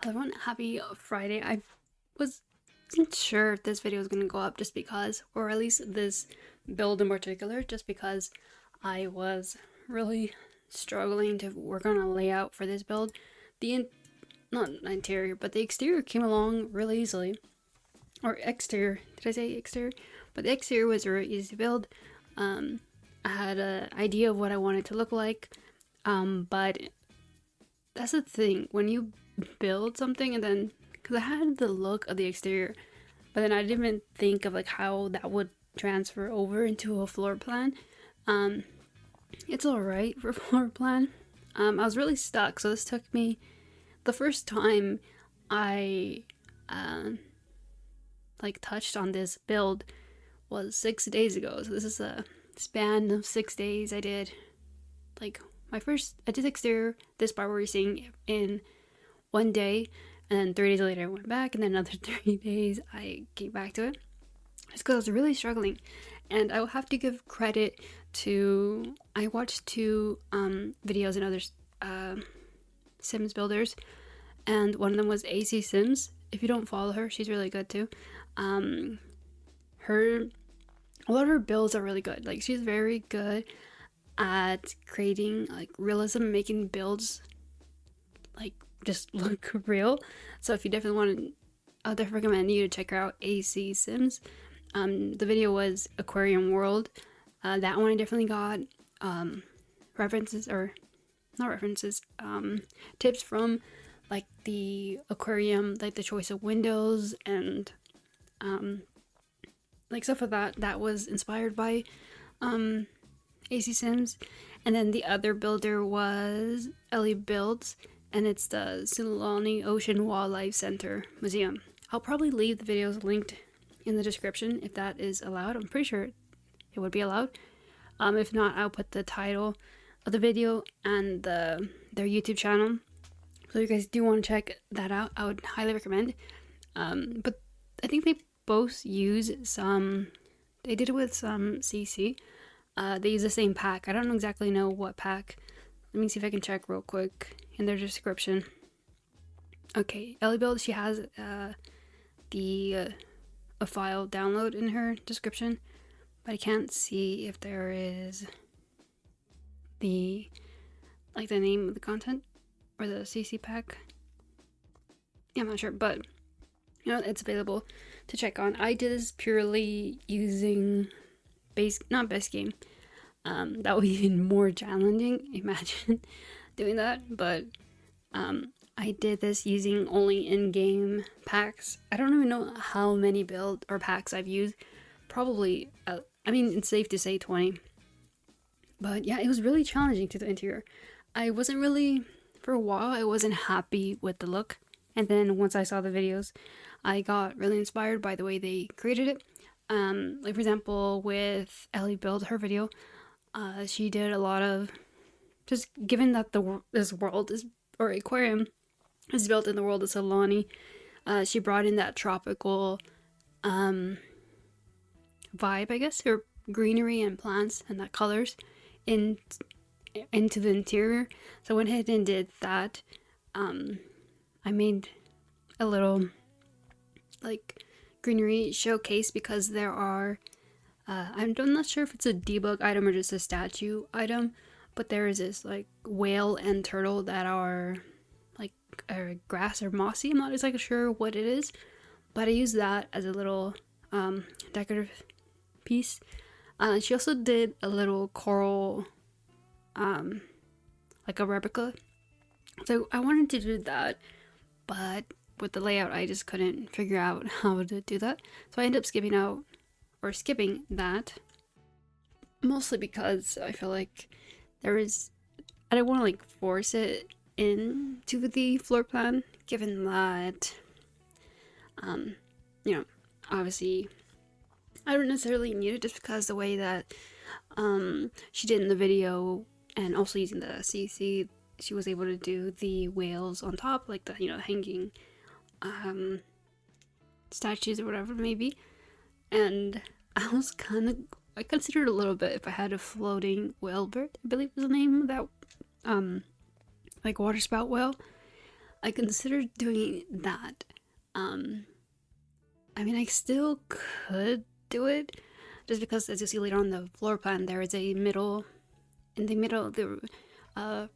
Hello everyone, happy Friday. Wasn't sure if this video was going to go up just because, or at least this build in particular, just because I was really struggling to work on a layout for this build. Not interior, but the exterior came along really easily. Or exterior, did I say exterior? But the exterior was really easy to build. I had an idea of what I wanted to look like, but that's the thing, when you build something and then, because I had the look of the exterior, but then I didn't even think of like how that would transfer over into a floor plan. It's alright for a floor plan. I was really stuck, so this took me, the first time I like touched on this build was 6 days ago. So this is a span of 6 days. I did exterior, this part where you're seeing in one day, and then 3 days later I went back, and then another 3 days I came back to it. Just because I was really struggling. And I will have to give credit to, I watched two videos and other Sims builders, and one of them was AC Sims. If you don't follow her, she's really good too. A lot of her builds are really good. Like, she's very good at creating like realism, making builds like just look real. So if you definitely want to, I would definitely recommend you to check her out, AC Sims. The video was Aquarium World. That one I definitely got references, or not references, tips from like the aquarium, like the choice of windows and like stuff like that. That was inspired by AC Sims. And then the other builder was Ellie Builds, and it's the SULANI Ocean Wildlife Center Museum. I'll probably leave the videos linked in the description if that is allowed. I'm pretty sure it would be allowed. If not, I'll put the title of the video and their YouTube channel. So if you guys do want to check that out, I would highly recommend. But I think they both use they did it with some CC. They use the same pack. I don't exactly know what pack. Let me see if I can check real quick in their description. Okay, Ellie Build, she has a file download in her description, but I can't see if there is the name of the content or the CC pack. Yeah, I'm not sure, but it's available to check on. I did this purely using not base game. That would be even more challenging. Imagine doing that, but I did this using only in-game packs. I don't even know how many build or packs I've used. Probably, I mean, it's safe to say 20. But yeah, it was really challenging to the interior. I wasn't really, for a while, I wasn't happy with the look. And then once I saw the videos, I got really inspired by the way they created it. Like for example, with Ellie Build, her video, she did a lot of, just given that this world is, or aquarium is built in the world of SULANI, she brought in that tropical vibe, I guess, or greenery and plants and that colors into the interior. So I went ahead and did that. I made a little like greenery showcase because there are I'm not sure if it's a debug item or just a statue item, but there is this like whale and turtle that are like grass or mossy. I'm not exactly sure what it is, but I used that as a little decorative piece. She also did a little coral like a replica, so I wanted to do that, but with the layout I just couldn't figure out how to do that, so I ended up skipping that, mostly because I feel like I don't want to like force it into the floor plan, given that obviously I don't necessarily need it, just because the way that she did in the video, and also using the CC, she was able to do the whales on top, like the hanging statues or whatever maybe. And I considered a little bit if I had a floating whale bird, I believe was the name of that like water spout whale. I considered doing that. I mean, I still could do it, just because, as you see later on the floor plan, there is a middle, in the middle of the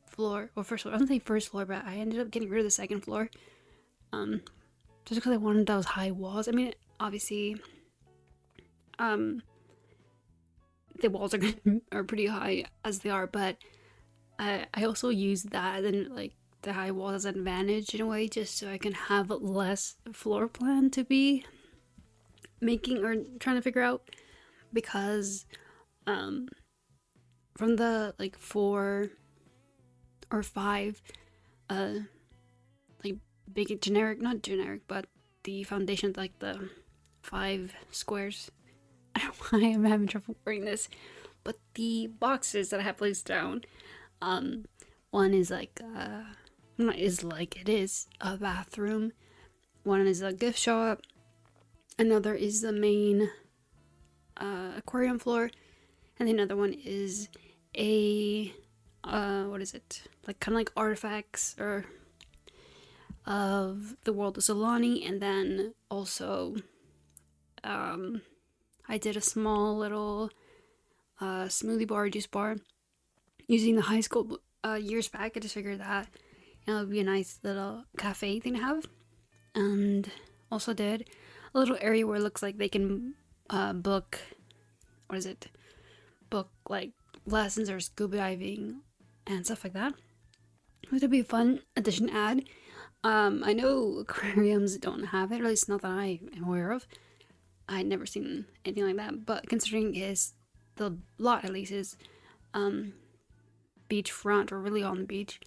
floor, or first floor. I don't say first floor, but I ended up getting rid of the second floor, just because I wanted those high walls. I mean, obviously, the walls are pretty high as they are, but I also use that and like the high walls as an advantage in a way, just so I can have less floor plan to be making or trying to figure out, because from the like 4 or 5 like big generic, not generic, but the foundation, like the 5 squares. I don't know why I'm having trouble wording this, but the boxes that I have placed down, one is like not is like, it is a bathroom, one is a gift shop, another is the main aquarium floor, and the other one is a what is it, like kind of like artifacts or of the world of SULANI. And then also I did a small little smoothie bar, juice bar, using the high school years back. I just figured that, you know, it would be a nice little cafe thing to have. And also did a little area where it looks like they can book, what is it, book like lessons or scuba diving and stuff like that. It would be a fun addition to add. I know aquariums don't have it, or at least not that I am aware of. I'd never seen anything like that, but considering the lot at least is beachfront or really on the beach,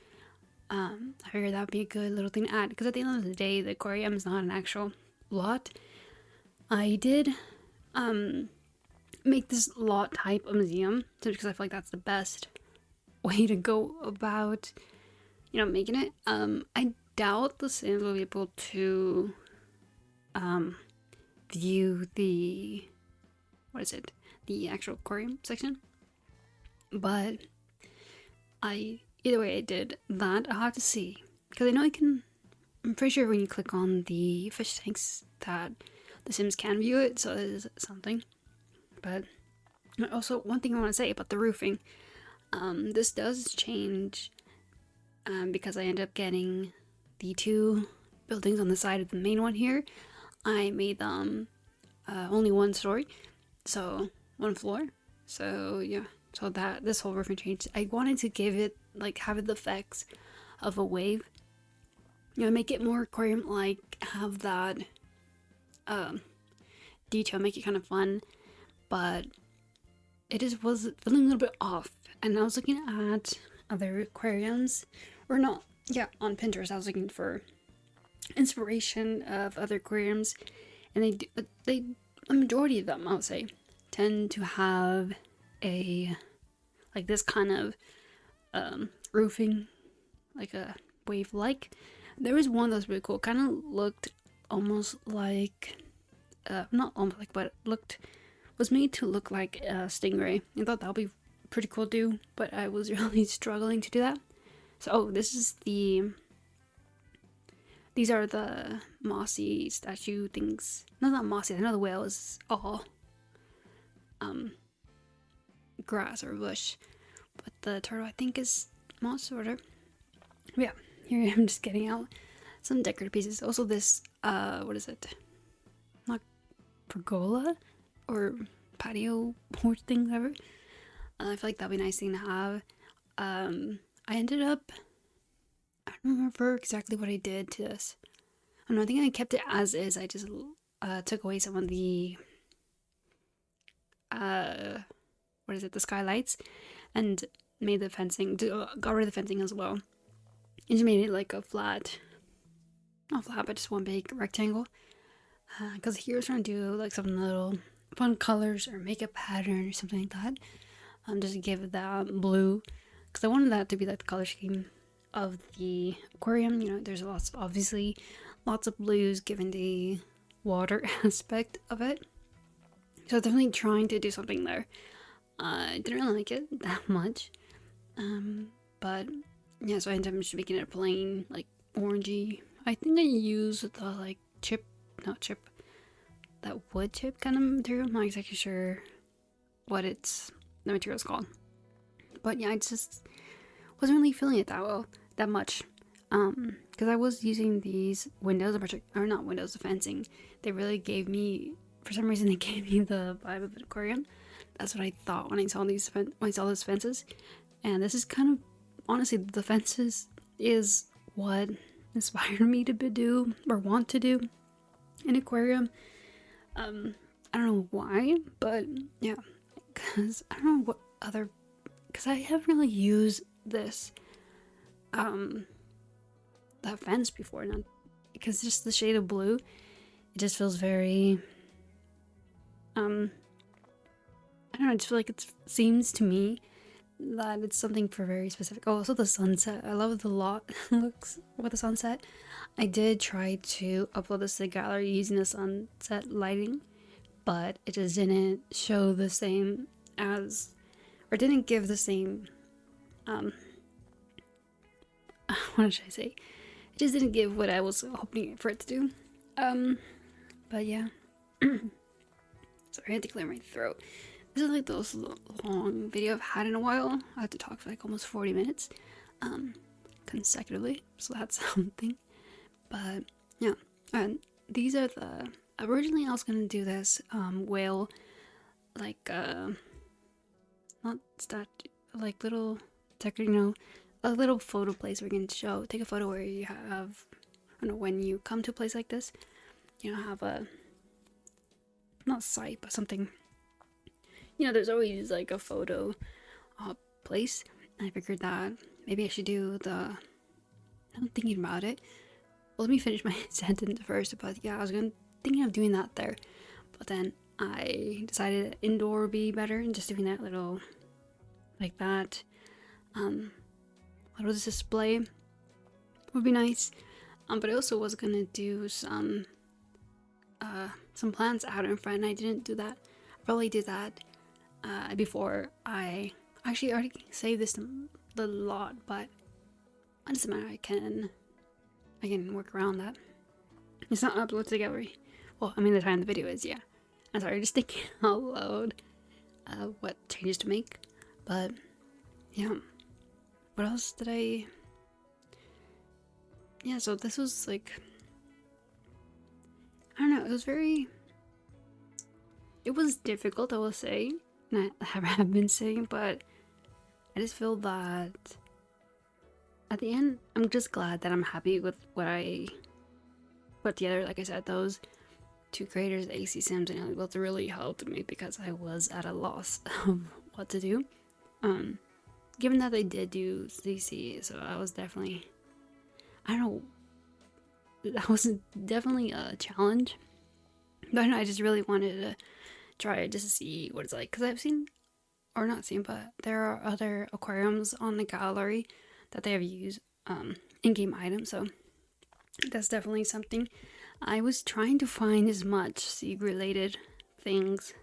I figured that would be a good little thing to add, because at the end of the day, the aquarium is not an actual lot. I did make this lot type a museum, just because I feel like that's the best way to go about, you know, making it. I doubt the Sims will be able to view the, what is it, the actual aquarium section, but either way I did that. I'll have to see, because I know I'm pretty sure when you click on the fish tanks that the Sims can view it, so that is something. But also, one thing I want to say about the roofing, this does change because I end up getting the 2 buildings on the side of the main one here. I made them only 1 story, so 1 floor. So yeah, so that this whole roofing changed. I wanted to give it, like, have the effects of a wave, you know, make it more aquarium like, have that detail, make it kind of fun, but it just was feeling a little bit off. And I was looking at other aquariums, or not, yeah, on Pinterest. I was looking for inspiration of other aquariums, and a majority of them, I would say, tend to have a, like, this kind of roofing, like a wave like. There was one that was really cool, kind of looked almost like not almost like, but was made to look like a stingray. I thought that would be pretty cool to do, but I was really struggling to do that. So these are the mossy statue things. No, not mossy, I know the whale is all grass or bush, but the turtle I think is moss or whatever. But yeah, here I am just getting out some decorative pieces. Also this, what is it? Not pergola or patio porch thing, whatever. I feel like that'd be a nice thing to have. I ended up, I don't remember exactly what I did to this. I don't know, I think I kept it as is. I just took away some of the what is it, the skylights, and made the fencing, got rid of the fencing as well. And just made it like a flat, not flat, but just one big rectangle. Because here I was trying to do like some little fun colors or make a pattern or something like that. Just to give it that blue, because I wanted that to be like the color scheme of the aquarium. You know, there's obviously lots of blues given the water aspect of it. So definitely trying to do something there. I didn't really like it that much, but yeah. So I ended up just making it a plain, like, orangey. I think I used the like that wood chip kind of material. I'm not exactly sure what the material's called. But yeah, I just wasn't really feeling it that much. Because I was using these windows, or not windows, the fencing. They really gave me, for some reason, they gave me the vibe of an aquarium. That's what I thought when I saw those fences. And this is kind of, honestly, the fences is what inspired me to do or want to do an aquarium. I don't know why, but yeah, because I don't know what other, because I haven't really used this that fence before now, because just the shade of blue, it just feels very I don't know, I just feel like it seems to me that it's something for very specific. Oh, also the sunset, I love the lot looks with the sunset. I did try to upload this to the gallery using the sunset lighting, but it just didn't show the same as, or didn't give the same what should I say? It just didn't give what I was hoping for it to do. But yeah. Sorry, I had to clear my throat. This is like those long video I've had in a while. I had to talk for like almost 40 minutes consecutively, so that's something. But yeah, and these are the, originally I was gonna do this whale, like not statue, like little a little photo place where you can take a photo where you have, I don't know, when you come to a place like this, have a, not site, but something, there's always like a photo place. And I figured that maybe I should do I'm thinking about it. Well, let me finish my sentence first, but yeah, I was thinking of doing that there. But then I decided indoor would be better and just doing that little, like that. Little display would be nice. But I also was gonna do some plants out in front. And I didn't do that. I'll probably do that before I actually already saved this the lot, but it doesn't matter. I can work around that. It's not uploaded to the gallery. Well, I mean the time the video is, yeah. I'm sorry, just thinking out loud what changes to make. But yeah. What else did I... Yeah, so this was like... I don't know, it was difficult, I will say. And I have been saying, but I just feel that at the end, I'm just glad that I'm happy with what I put together. Like I said, those two creators, AC Sims and Ellie, both really helped me because I was at a loss of what to do. Given that they did do CC, so I was definitely, I don't know, that was definitely a challenge. But I don't know, I just really wanted to try it just to see what it's like, because I've seen, or not seen, but there are other aquariums on the gallery that they have used in-game items, so that's definitely something. I was trying to find as much sea related things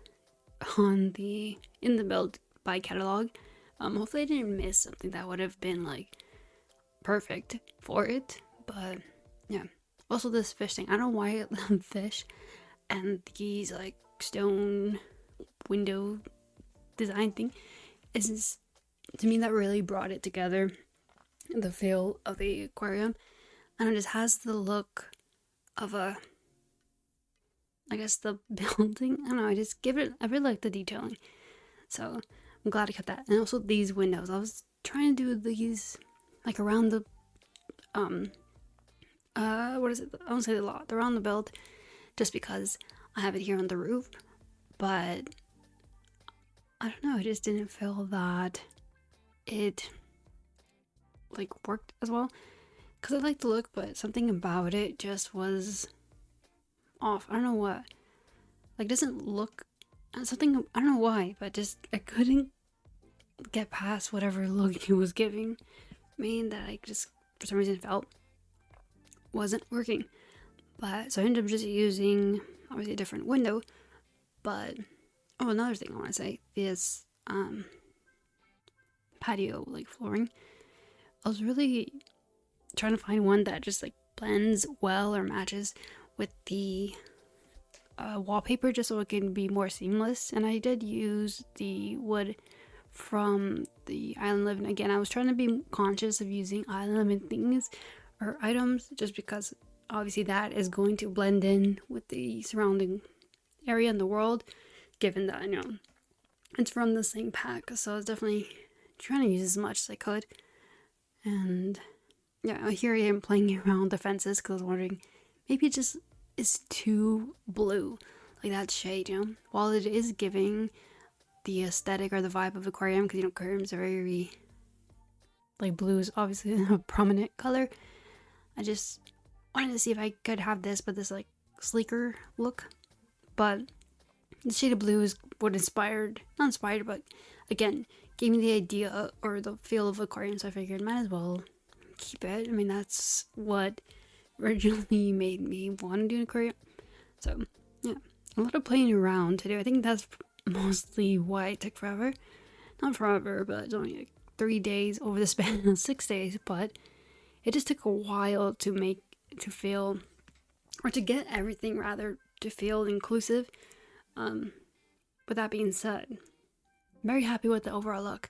in the build by catalog. Hopefully I didn't miss something that would have been like perfect for it, but yeah. Also this fish thing, I don't know why fish and these like stone window design thing is, to me, that really brought it together, the feel of the aquarium, and it just has the look of I guess the building. I don't know, I really like the detailing, so I'm glad I kept that. And also these windows, I was trying to do these like around the what is it, I won't say the lot, around the build, just because I have it here on the roof, but I don't know, I just didn't feel that it like worked as well, because I like the look, but something about it just was off. I don't know what, like, doesn't look something, I don't know why, but just I couldn't get past whatever look he was giving me that I just for some reason felt wasn't working. But so I ended up just using obviously a different window. But another thing I want to say is patio like flooring. I was really trying to find one that just like blends well or matches with the wallpaper, just so it can be more seamless. And I did use the wood from the Island Living. Again, I was trying to be conscious of using Island Living things or items, just because obviously that is going to blend in with the surrounding area in the world, given that, you know, it's from the same pack. So I was definitely trying to use as much as I could. And yeah, here I am playing around the fences because I was wondering, maybe it just is too blue, like that shade, you know, while it is giving the aesthetic or the vibe of aquarium, because, you know, aquariums are very, like, blue is obviously a prominent color. I just wanted to see if I could have this, but this like sleeker look. But the shade of blue is what inspired, not inspired, but again, gave me the idea or the feel of aquarium. So I figured might as well keep it. I mean, that's what originally made me want to do an aquarium. So yeah, a lot of playing around to do. I think that's mostly why it took forever. Not forever, but it's only like 3 days over the span of 6 days. But it just took a while to feel, or to get everything rather to feel inclusive. With that being said, I'm very happy with the overall look.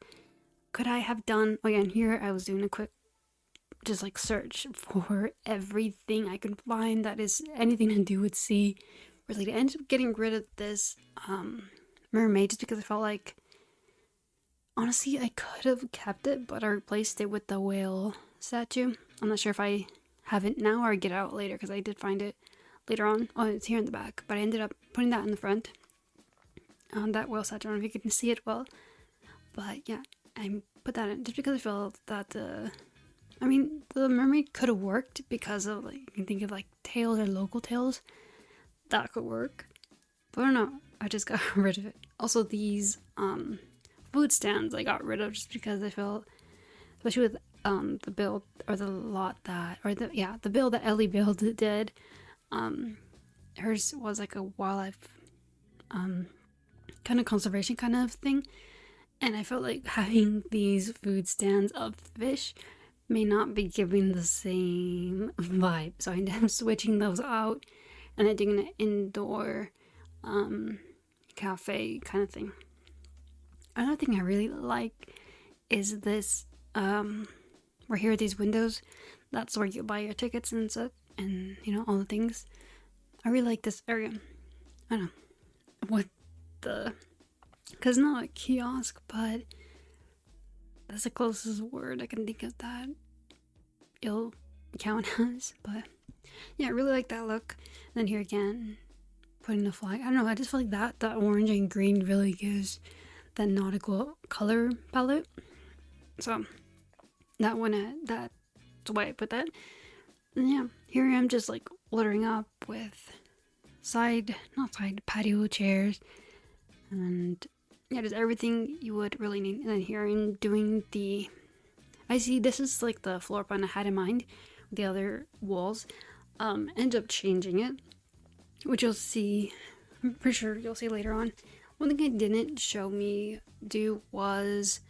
Could I have done, again, here I was doing a quick just like search for everything I could find that is anything to do with sea related. I ended up getting rid of this mermaid just because I felt like, honestly, I could have kept it, but I replaced it with the whale statue. I'm not sure if I have it now or get it out later, because I did find it later on. Oh, it's here in the back, but I ended up putting that in the front. That whale statue, I don't know if you can see it well, but yeah, I put that in just because I felt that the mermaid could have worked because of, like, you can think of like tails or local tails. That could work. But I don't know. I just got rid of it. Also, these food stands I got rid of just because I felt, especially with the build or the lot that, or the build that Ellie did. Hers was like a wildlife kind of conservation kind of thing. And I felt like having these food stands of fish may not be giving the same vibe, so I ended up switching those out and then doing an indoor cafe kind of thing. Another thing I really like is this where here are these windows. That's where you buy your tickets and stuff, and you know, all the things. I really like this area. I don't know what the, because it's not a kiosk, but that's the closest word I can think of that it'll count as. But yeah, I really like that look. And then here again, putting the flag. I don't know, I just feel like that orange and green really gives that nautical color palette. So that one, that's why I put that. And yeah, here I am just like littering up with patio chairs, and yeah, just everything you would really need. And then here I'm doing I see this is like the floor plan I had in mind with the other walls. End up changing it, which you'll see, I'm pretty sure you'll see later on. One thing I didn't show me do was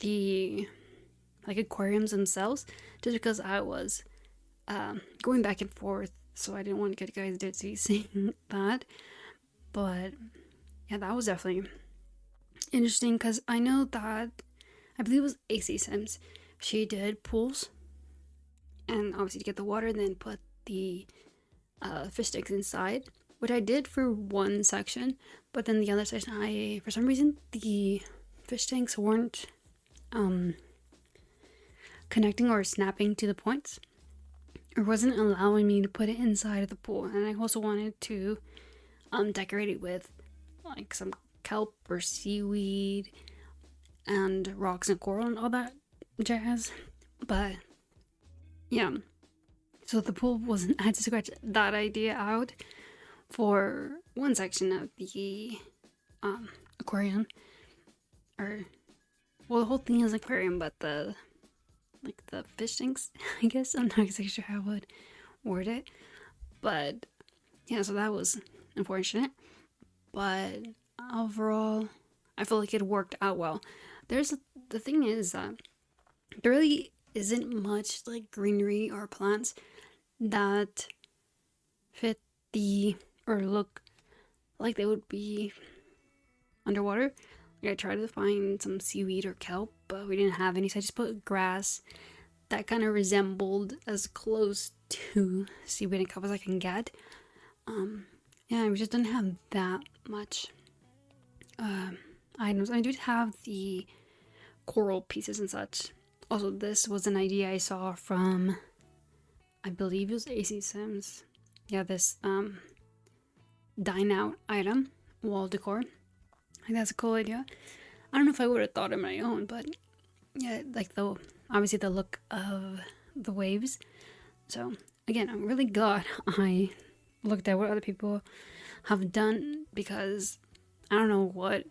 the like aquariums themselves, just because I was going back and forth, so I didn't want to get you guys dizzy seeing that. But yeah, that was definitely interesting, because I know that, I believe it was AC Sims, she did pools, and obviously to get the water, then put the fish sticks inside, which I did for one section, but then the other section, for some reason the fish tanks weren't connecting or snapping to the points, or wasn't allowing me to put it inside of the pool. And I also wanted to decorate it with like some kelp or seaweed and rocks and coral and all that jazz. But yeah, so the pool wasn't, I had to scratch that idea out for one section of the aquarium, or well, the whole thing is aquarium, but the fish tanks, I guess. I'm not exactly sure how I would word it, but yeah, so that was unfortunate, but overall I feel like it worked out well. The thing is that there really isn't much like greenery or plants that fit the or look like they would be underwater. Like I tried to find some seaweed or kelp, but we didn't have any, so I just put grass that kind of resembled as close to seaweed and kelp as I can get. Yeah, we just didn't have that much items. I did have the coral pieces and such. Also, this was an idea I saw from, I believe it was AC Sims. Yeah, this dine out item, wall decor. I think that's a cool idea. I don't know if I would have thought of my own, but yeah, like obviously the look of the waves. So again, I'm really glad I looked at what other people have done, because I don't know what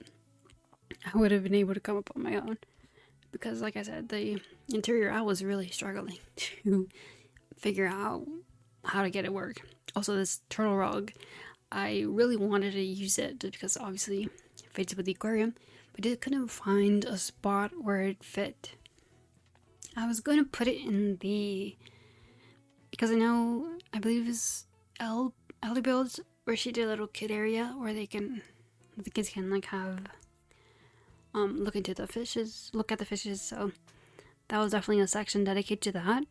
I would have been able to come up on my own. Because like I said, the interior, I was really struggling to figure out how to get it work. Also, this turtle rug, I really wanted to use it just because obviously it fits with the aquarium, but I couldn't find a spot where it fit. I was going to put it in because I believe it's Ellie builds, where she did a little kid area where the kids can like have look at the fishes. So that was definitely a section dedicated to that.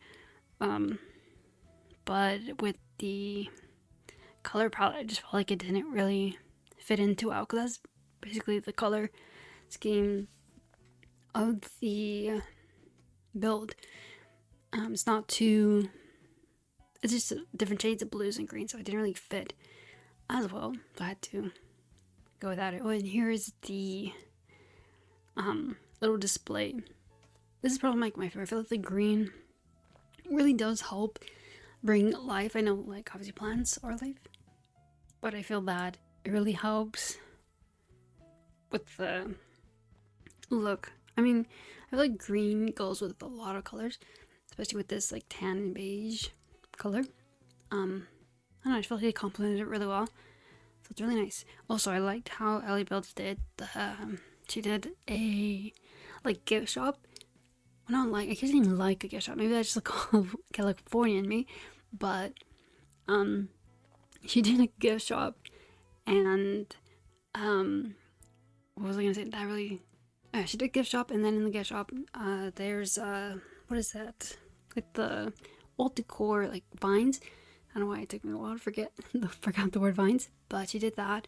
But with the color palette, I just felt like it didn't really fit into well, because that's basically the color scheme of the build. It's just different shades of blues and greens, so it didn't really fit as well. So I had to go without it. Oh, and here is the little display. This is probably like my favorite. I feel like the green really does help bring life. I know, like, obviously plants are life, but I feel that it really helps with the look. I mean, I feel like green goes with a lot of colors, especially with this like tan and beige color. I don't know, I feel like it complemented it really well, so it's really nice. Also, I liked how Ellie Builds did she did a like gift shop. Well, not like, I can't even like a gift shop. Maybe that's just like California in me, but she did a gift shop, and what was I gonna say? That really, she did a gift shop, and then in the gift shop, there's what is that? Like the old decor, like vines. I don't know why it took me a while to forgot the word vines, but she did that.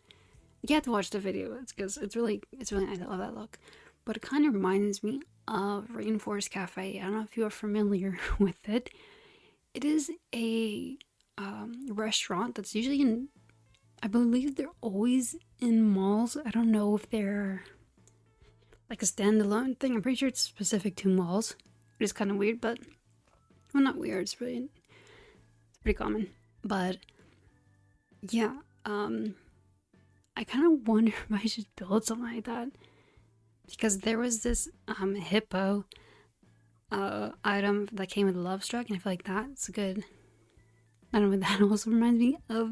You have to watch the video. Because it's really nice. I love that look. But it kind of reminds me of Rainforest Cafe. I don't know if you are familiar with it. It is a restaurant that's usually I believe they're always in malls. I don't know if they're like a standalone thing. I'm pretty sure it's specific to malls. It is kind of weird, but, well, not weird. It's pretty common. But yeah, I kind of wonder if I should build something like that, because there was this hippo item that came with Love Struck, and I feel like that's good. I don't know, that also reminds me of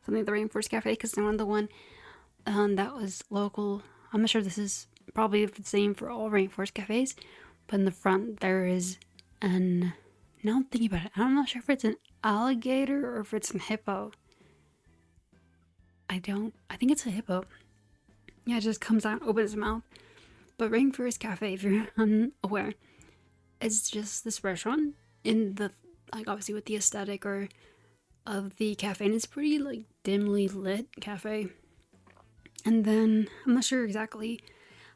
something at the Rainforest Cafe, because they're the one that was local. I'm not sure this is probably the same for all Rainforest Cafes, but in the front there is now I'm thinking about it, I'm not sure if it's an alligator or if it's a hippo. I think it's a hippo. Yeah, it just comes out, opens its mouth. But Rainforest Cafe, if you're unaware, it's just this restaurant in the, like, obviously with the aesthetic of the cafe, and it's pretty like dimly lit cafe. And then I'm not sure exactly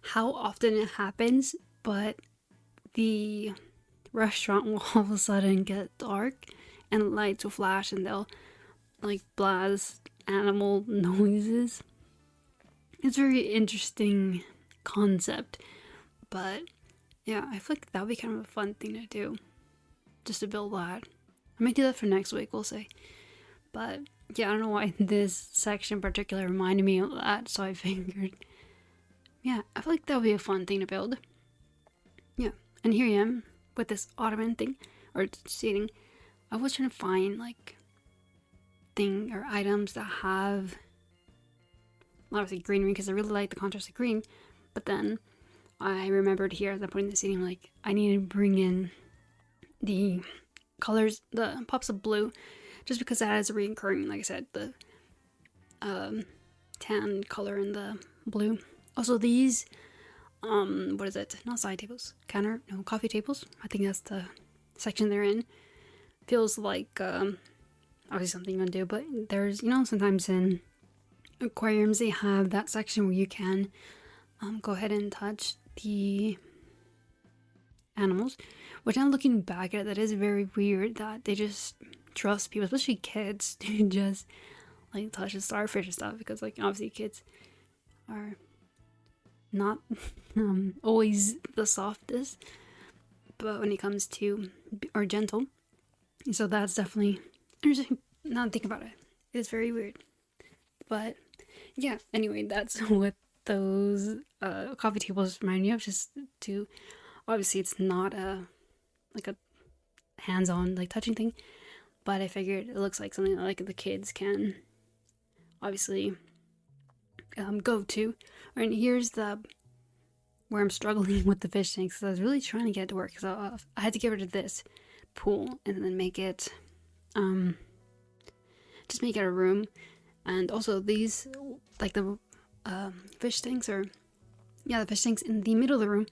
how often it happens, but the restaurant will all of a sudden get dark and lights will flash, and they'll like blast animal noises. It's a very interesting concept, but yeah, I feel like that would be kind of a fun thing to do, just to build that. I might do that for next week, we'll see. But yeah, I don't know why this section in particular reminded me of that, so I figured, yeah, I feel like that would be a fun thing to build. Yeah, and here I am with this ottoman thing, or seating. I was trying to find like thing or items that have obviously greenery, because I really like the contrast of green, but then I remembered here as I'm putting the seating, like, I need to bring in the colors, the pops of blue, just because that is recurring, like I said, the tan color and the blue. Also these, what is it? Not side tables, coffee tables. I think that's the section they're in. Feels like obviously something you want to do, but there's, sometimes in aquariums they have that section where you can go ahead and touch the animals, which I'm looking back at, that is very weird that they just trust people, especially kids, to just like touch the starfish and stuff, because like obviously kids are not always the softest, but when it comes to, or gentle, so that's definitely interesting. Now think about it, it's very weird. But yeah, anyway, that's what those coffee tables remind me of, just to, obviously it's not a hands-on like touching thing, but I figured it looks like something that, like, the kids can obviously go to. And here's where I'm struggling with the fish tanks, because I was really trying to get it to work, so I had to get rid of this pool and then make it just make it a room. And also these, like the fish tanks, or the fish tanks in the middle of the room,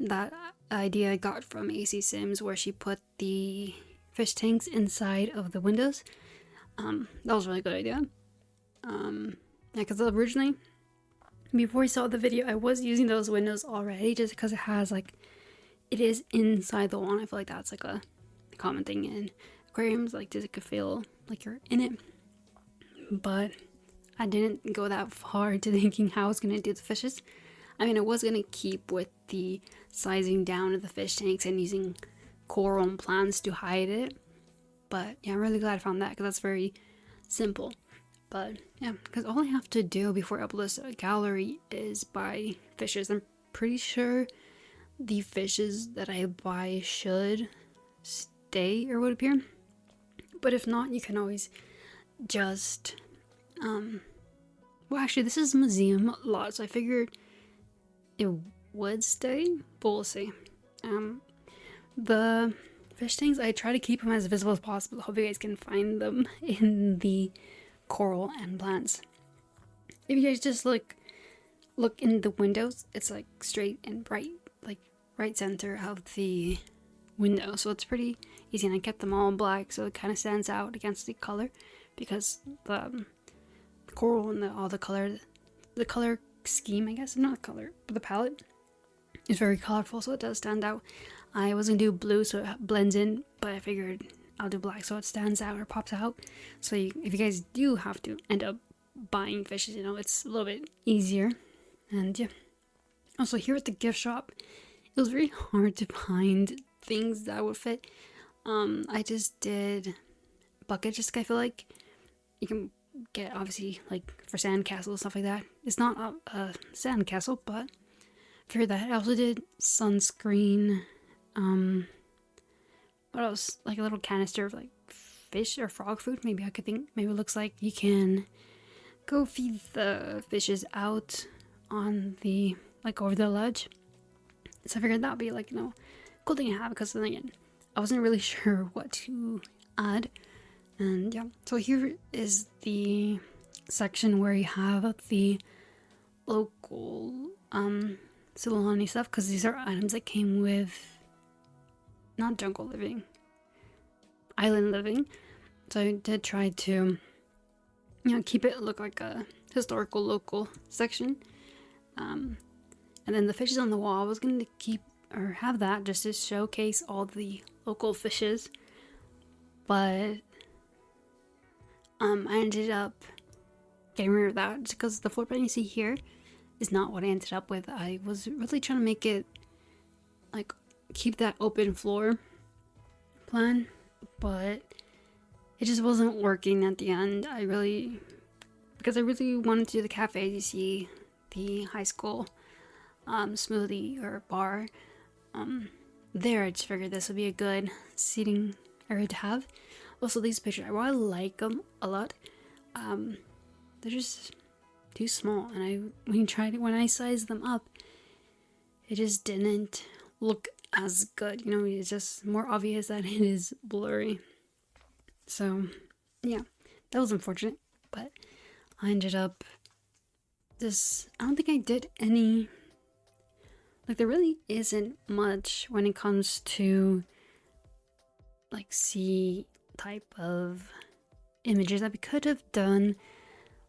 that idea I got from AC Sims, where she put the fish tanks inside of the windows. That was a really good idea. Because originally, before we saw the video, I was using those windows already, just because it has, like, it is inside the wall, and I feel like that's like a common thing in aquariums, like, does it could feel like you're in it. But I didn't go that far to thinking how I was gonna do the fishes. I mean, I was gonna keep with the sizing down of the fish tanks and using coral and plants to hide it, but yeah, I'm really glad I found that, because that's very simple. But yeah, because all I have to do before I upload this gallery is buy fishes. I'm pretty sure the fishes that I buy should stay, or would appear, but if not, you can always just well, actually, this is a museum lot, so I figured it would stay, but we'll see. The fish tanks, I try to keep them as visible as possible. Hope you guys can find them in the coral and plants. If you guys just look in the windows, it's like straight and bright, like right center of the window, so it's pretty easy. And I kept them all black, so it kind of stands out against the color, because the coral and all the color scheme, I guess, not color, but the palette is very colorful, so it does stand out. I was gonna do blue so it blends in, but I figured I'll do black so it stands out or pops out. So if you guys do have to end up buying fishes, it's a little bit easier. And yeah, also here at the gift shop, it was very hard to find things that would fit. I just did bucket, just I feel like you can get, obviously, like for sand castles, stuff like that. It's not a sand castle, but for that I also did sunscreen. What else? Like a little canister of like fish or frog food. Maybe I could think. Maybe it looks like you can go feed the fishes out on the, like, over the ledge. So I figured that'd be like, cool thing to have, because then again, I wasn't really sure what to add. And yeah, so here is the section where you have the local SULANI stuff, because these are items that came with not jungle living, island living. So I did try to keep it look like a historical local section. And then the fishes on the wall, I was going to keep or have that just to showcase all the local fishes, but I ended up getting rid of that just because the floor plan you see here is not what I ended up with. I was really trying to make it like keep that open floor plan, but it just wasn't working at the end. Because I really wanted to do the cafe. You see the high school smoothie or bar there. I just figured this would be a good seating area to have. Also, these pictures, I really like them a lot. They're just too small, and when I sized them up, it just didn't look as good, you know, it's just more obvious that it is blurry. So yeah, that was unfortunate, but I ended up I don't think I did any, like, there really isn't much when it comes to like C type of images that we could have done,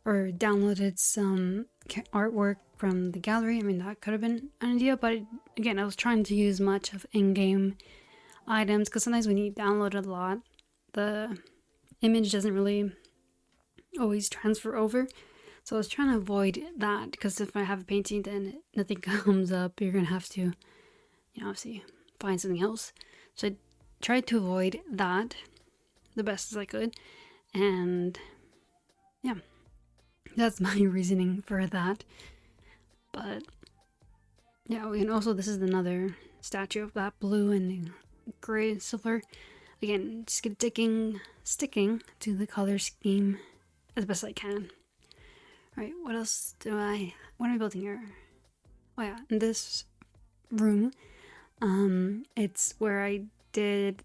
or downloaded some artwork from the gallery. I mean, that could have been an idea, but again, I was trying to use much of in-game items, because sometimes when you download a lot, the image doesn't really always transfer over. So I was trying to avoid that, because if I have a painting then nothing comes up, you're gonna have to, you know, obviously find something else. So I tried to avoid that the best as I could, and yeah, that's my reasoning for that. But yeah, and also this is another statue of that blue and gray silver. Again, just sticking to the color scheme as best I can. Alright, what else what am I building here? Oh yeah, in this room, it's where I did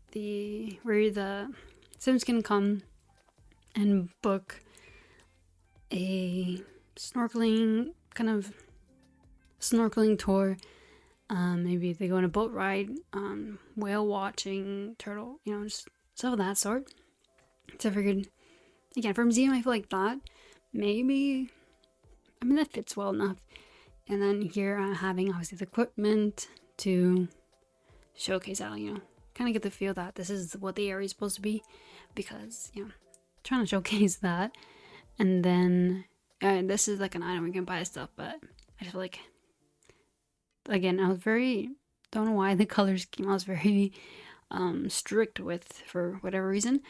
where the Sims can come and book a snorkeling tour. Maybe they go on a boat ride, whale watching, turtle, you know, just stuff of that sort. So I figured, again, for a museum, I feel like that maybe, I mean, that fits well enough. And then here having obviously the equipment to showcase out, you know, kind of get the feel that this is what the area is supposed to be, because, you know, trying to showcase that. And then this is like an item we can buy stuff, but I just feel like, again, I was don't know why the color scheme I was very strict with for whatever reason.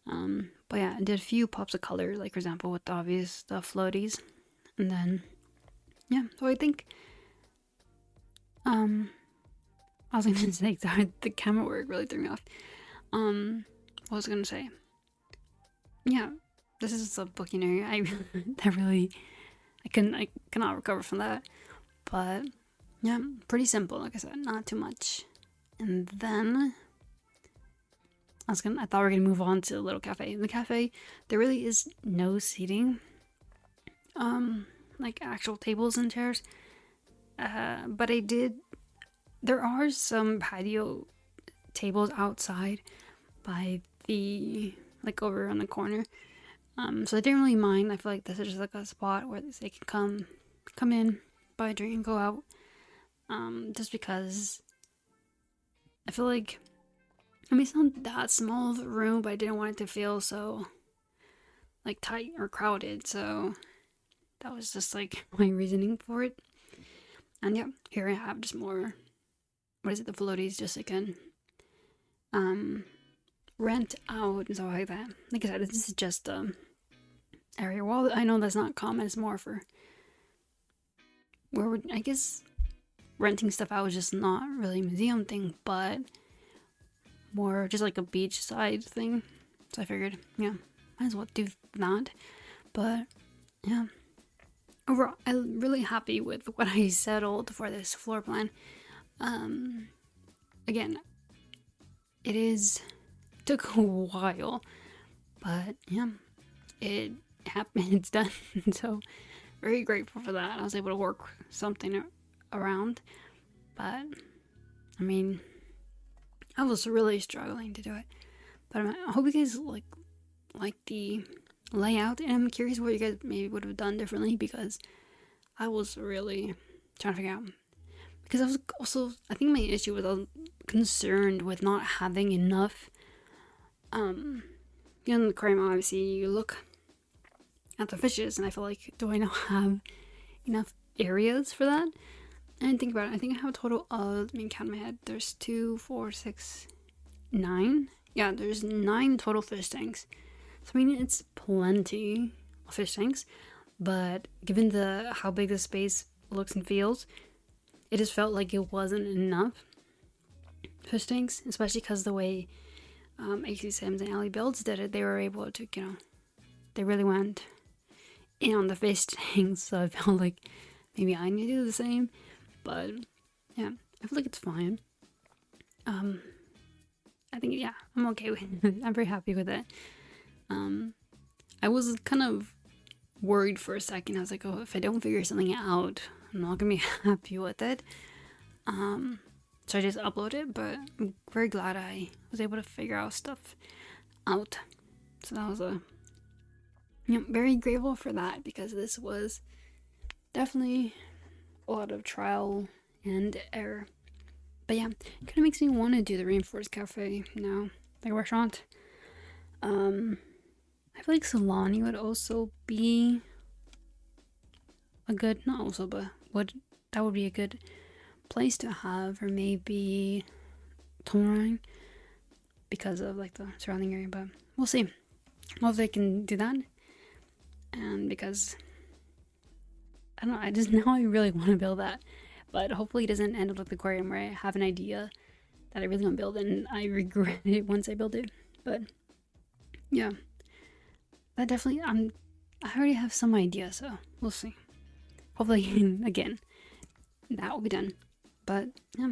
But yeah, I did a few pops of color, like for example with the obvious floaties, and then yeah. So I think I was gonna say, sorry, the camera work really threw me off. What was I gonna say? Yeah, this is a booking area. I cannot recover from that. But yeah, pretty simple, like I said, not too much. And then I thought we were gonna move on to a little cafe. In the cafe, there really is no seating, like actual tables and chairs. But there are some patio tables outside by the, like, over on the corner. So I didn't really mind. I feel like this is just like a spot where they can come in, buy a drink and go out. Just because I feel like, I mean, it's not that small of a room, but I didn't want it to feel so like tight or crowded. So that was just like my reasoning for it. And yeah, here I have just more, the floaties, just again, rent out and stuff like that. Like I said, this is just area. Well, I know that's not common. It's more for I guess renting stuff out was just not really a museum thing, but more just like a beachside thing. So I figured, yeah, might as well do that. But yeah, overall, I'm really happy with what I settled for this floor plan. Again, it took a while, but yeah, it happened. It's done. So very grateful for that. I was able to work something around, but I mean, I was really struggling to do it. But I hope you guys like the layout, and I'm curious what you guys maybe would have done differently, because I was really trying to figure out. Because I was also, I think my issue was I was concerned with not having enough. You know, in the aquarium, obviously, you look at the fishes, and I feel like, do I now have enough areas for that? And think about it. I think I have a total of, I mean, count in my head. There's 2, 4, 6, 9. Yeah, there's 9 total fish tanks. So I mean, it's plenty of fish tanks, but given how big the space looks and feels, it just felt like it wasn't enough fish tanks, especially because the way AC Sims and Ellie builds did it, they were able to, you know, they really went in on the fish tanks. So I felt like maybe I need to do the same, but yeah, I feel like it's fine. I think, yeah, I'm okay with it. I'm very happy with it. I was kind of worried for a second. I was like, oh, if I don't figure something out, I'm not gonna be happy with it. So I just uploaded it, but I'm very glad I was able to figure out stuff out. So that was very grateful for that, because this was definitely a lot of trial and error. But yeah, it kind of makes me want to do the Rainforest Cafe now, like a restaurant. I feel like SULANI would also be a good, not also, but that would be a good place to have, or maybe Tomarang, because of like the surrounding area. But we'll see. Hopefully I can do that, and because I don't know, I just now I really want to build that. But hopefully it doesn't end up like the aquarium where I have an idea that I really want to build and I regret it once I build it. But yeah, that definitely, I already have some idea, so we'll see. Hopefully, again, that will be done. But yeah,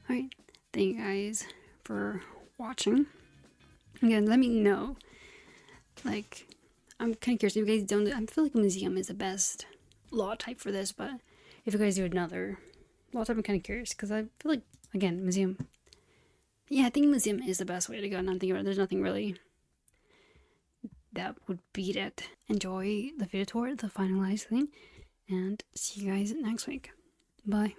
alright, thank you guys for watching. Again, let me know, like, I'm kind of curious if you guys don't, I feel like a museum is the best lot type for this, but if you guys do another lot type, I'm kind of curious, because I feel like, again, museum, yeah, I think museum is the best way to go. And I'm thinking about it, there's nothing really that would beat it. Enjoy the video tour, the finalized thing, and see you guys next week. Bye.